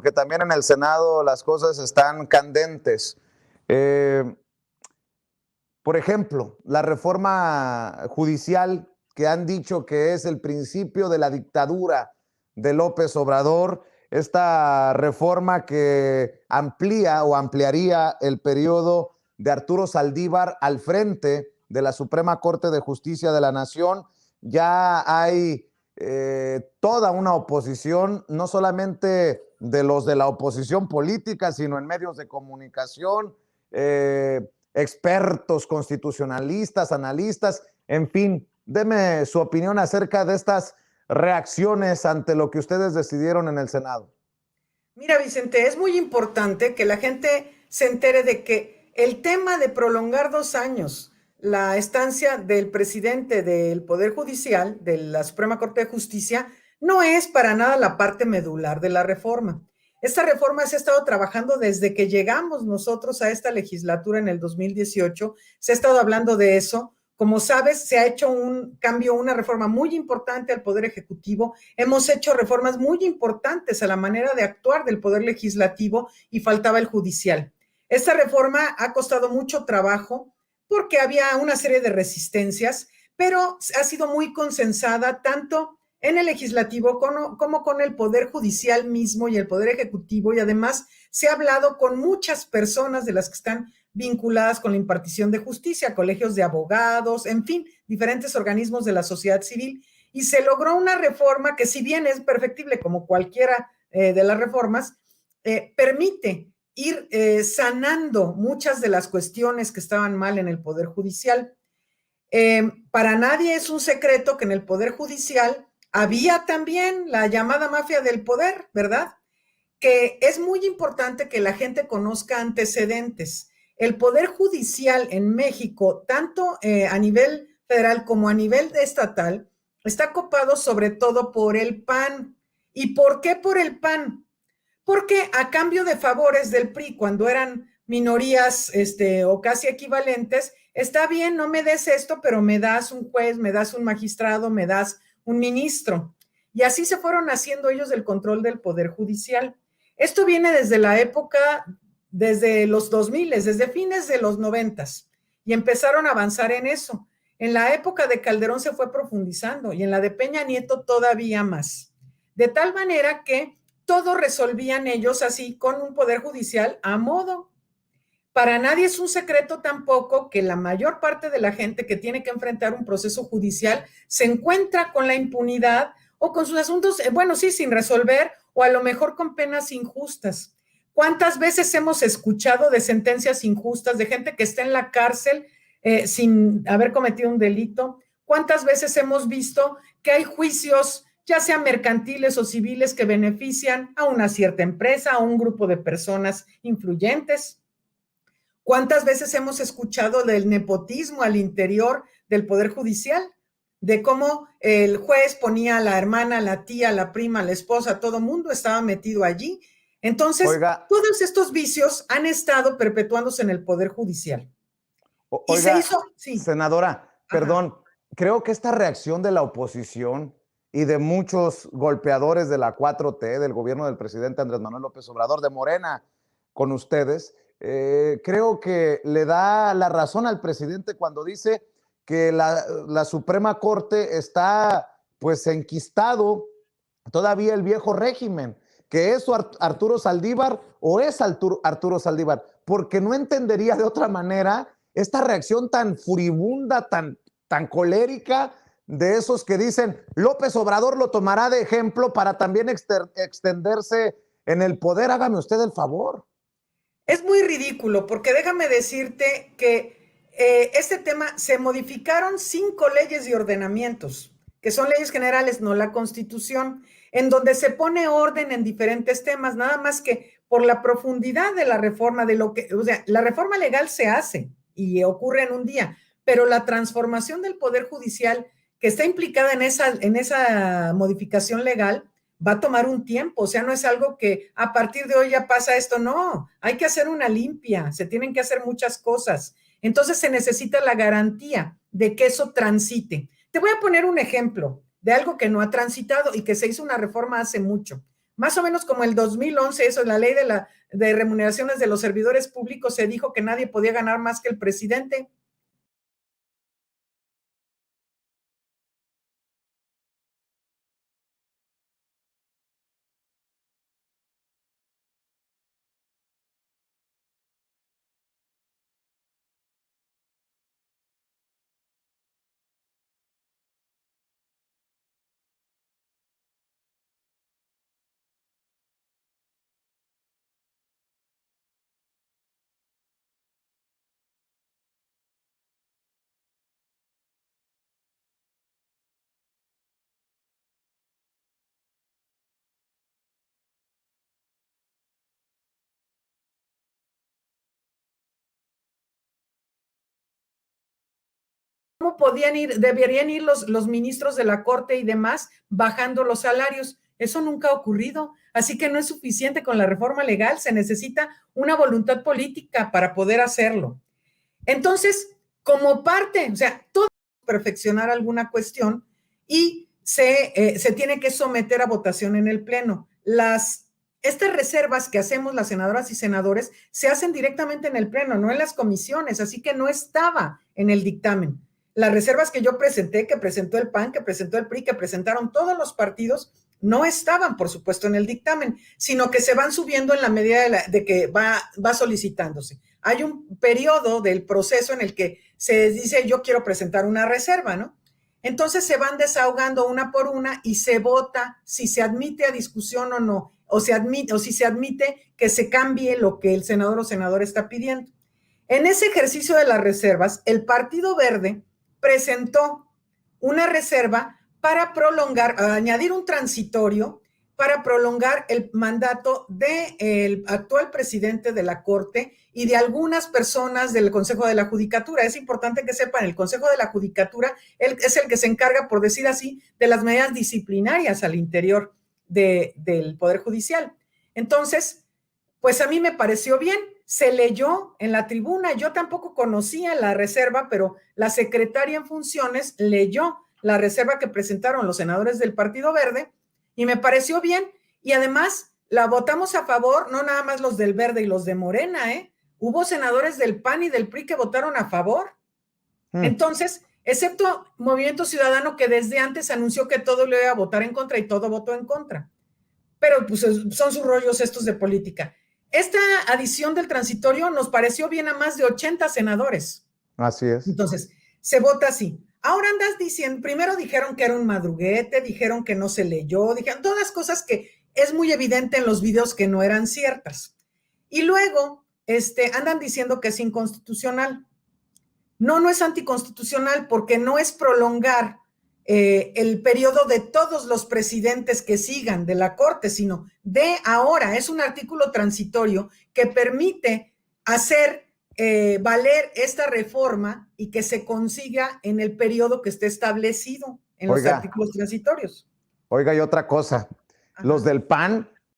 porque también en el Senado las cosas están candentes. Eh, por ejemplo, la reforma judicial que han dicho que es el principio de la dictadura de López Obrador, esta reforma que amplía o ampliaría el periodo de Arturo Saldívar al frente de la Suprema Corte de Justicia de la Nación. Ya hay toda una oposición, no solamente de los de la oposición política, sino en medios de comunicación, expertos constitucionalistas, analistas, en fin, deme su opinión acerca de estas reacciones ante lo que ustedes decidieron en el Senado. Mira, Vicente, es muy importante que la gente se entere de que el tema de prolongar 2 años la estancia del presidente del Poder Judicial, de la Suprema Corte de Justicia, no es para nada la parte medular de la reforma. Esta reforma se ha estado trabajando desde que llegamos nosotros a esta legislatura en el 2018. Se ha estado hablando de eso. Como sabes, se ha hecho un cambio, una reforma muy importante al Poder Ejecutivo. Hemos hecho reformas muy importantes a la manera de actuar del Poder Legislativo y faltaba el judicial. Esta reforma ha costado mucho trabajo porque había una serie de resistencias, pero ha sido muy consensada tanto en el legislativo como con el Poder Judicial mismo y el Poder Ejecutivo, y además se ha hablado con muchas personas de las que están vinculadas con la impartición de justicia, colegios de abogados, en fin, diferentes organismos de la sociedad civil, y se logró una reforma que, si bien es perfectible como cualquiera de las reformas, permite ir sanando muchas de las cuestiones que estaban mal en el Poder Judicial. Para nadie es un secreto que en el Poder Judicial había también la llamada mafia del poder, ¿verdad? Que es muy importante que la gente conozca antecedentes. El Poder Judicial en México, tanto a nivel federal como a nivel estatal, está copado sobre todo por el PAN. ¿Y por qué por el PAN? Porque a cambio de favores del PRI, cuando eran minorías o casi equivalentes, está bien, no me des esto, pero me das un juez, me das un magistrado, me das un ministro. Y así se fueron haciendo ellos del control del Poder Judicial. Esto viene desde la época, desde los 2000, desde fines de los 90, y empezaron a avanzar en eso. En la época de Calderón se fue profundizando y en la de Peña Nieto todavía más. De tal manera que todo resolvían ellos así, con un Poder Judicial a modo. Para nadie es un secreto tampoco que la mayor parte de la gente que tiene que enfrentar un proceso judicial se encuentra con la impunidad o con sus asuntos, bueno, sí, sin resolver, o a lo mejor con penas injustas. ¿Cuántas veces hemos escuchado de sentencias injustas, de gente que está en la cárcel sin haber cometido un delito? ¿Cuántas veces hemos visto que hay juicios, ya sean mercantiles o civiles, que benefician a una cierta empresa, a un grupo de personas influyentes? ¿Cuántas veces hemos escuchado del nepotismo al interior del Poder Judicial? De cómo el juez ponía a la hermana, a la tía, a la prima, a la esposa, todo mundo estaba metido allí. Entonces, Oiga, todos estos vicios han estado perpetuándose en el Poder Judicial. Y se oiga, hizo, sí. senadora, Ajá. perdón, creo que esta reacción de la oposición y de muchos golpeadores de la 4T, del gobierno del presidente Andrés Manuel López Obrador, de Morena, con ustedes, creo que le da la razón al presidente cuando dice que la Suprema Corte está pues enquistado todavía el viejo régimen, que es Arturo Saldívar o es Arturo Saldívar, porque no entendería de otra manera esta reacción tan furibunda, tan colérica de esos que dicen López Obrador lo tomará de ejemplo para también extenderse en el poder. Hágame usted el favor. Es muy ridículo, porque déjame decirte que este tema se modificaron 5 leyes y ordenamientos, que son leyes generales, no la Constitución, en donde se pone orden en diferentes temas, nada más que por la profundidad de la reforma, de lo que, o sea, la reforma legal se hace y ocurre en un día, pero la transformación del Poder Judicial que está implicada en esa modificación legal va a tomar un tiempo, o sea, no es algo que a partir de hoy ya pasa esto, no, hay que hacer una limpia, se tienen que hacer muchas cosas. Entonces se necesita la garantía de que eso transite. Te voy a poner un ejemplo de algo que no ha transitado y que se hizo una reforma hace mucho. Más o menos como el 2011, eso, la ley de remuneraciones de los servidores públicos, se dijo que nadie podía ganar más que el presidente. ¿Cómo deberían ir los ministros de la Corte y demás bajando los salarios? Eso nunca ha ocurrido. Así que no es suficiente con la reforma legal, se necesita una voluntad política para poder hacerlo. Entonces, como parte, o sea, todo perfeccionar alguna cuestión y se tiene que someter a votación en el Pleno. Estas reservas que hacemos las senadoras y senadores se hacen directamente en el Pleno, no en las comisiones, así que no estaba en el dictamen. Las reservas que yo presenté, que presentó el PAN, que presentó el PRI, que presentaron todos los partidos, no estaban, por supuesto, en el dictamen, sino que se van subiendo en la medida de que va solicitándose. Hay un periodo del proceso en el que se dice, yo quiero presentar una reserva, ¿no? Entonces se van desahogando una por una y se vota si se admite a discusión o no, o si se admite que se cambie lo que el senador o senadora está pidiendo. En ese ejercicio de las reservas, el Partido Verde presentó una reserva para prolongar, añadir un transitorio para prolongar el mandato del actual presidente de la Corte y de algunas personas del Consejo de la Judicatura. Es importante que sepan, el Consejo de la Judicatura es el que se encarga, por decir así, de las medidas disciplinarias al interior del Poder Judicial. Entonces, pues a mí me pareció bien. Se leyó en la tribuna, yo tampoco conocía la reserva, pero la secretaria en funciones leyó la reserva que presentaron los senadores del Partido Verde y me pareció bien. Y además la votamos a favor, no nada más los del Verde y los de Morena, ¿eh? Hubo senadores del PAN y del PRI que votaron a favor. Entonces, excepto Movimiento Ciudadano, que desde antes anunció que todo lo iba a votar en contra y todo votó en contra. Pero pues son sus rollos estos de política. Esta adición del transitorio nos pareció bien a más de 80 senadores. Así es. Entonces, se vota así. Ahora andas diciendo, primero dijeron que era un madruguete, dijeron que no se leyó, dijeron todas cosas que es muy evidente en los videos que no eran ciertas. Y luego andan diciendo que es inconstitucional. No es anticonstitucional porque no es prolongar el periodo de todos los presidentes que sigan de la Corte, sino de ahora. Es un artículo transitorio que permite hacer valer esta reforma y que se consiga en el periodo que esté establecido en los artículos transitorios. Oiga, y otra cosa, los del PAN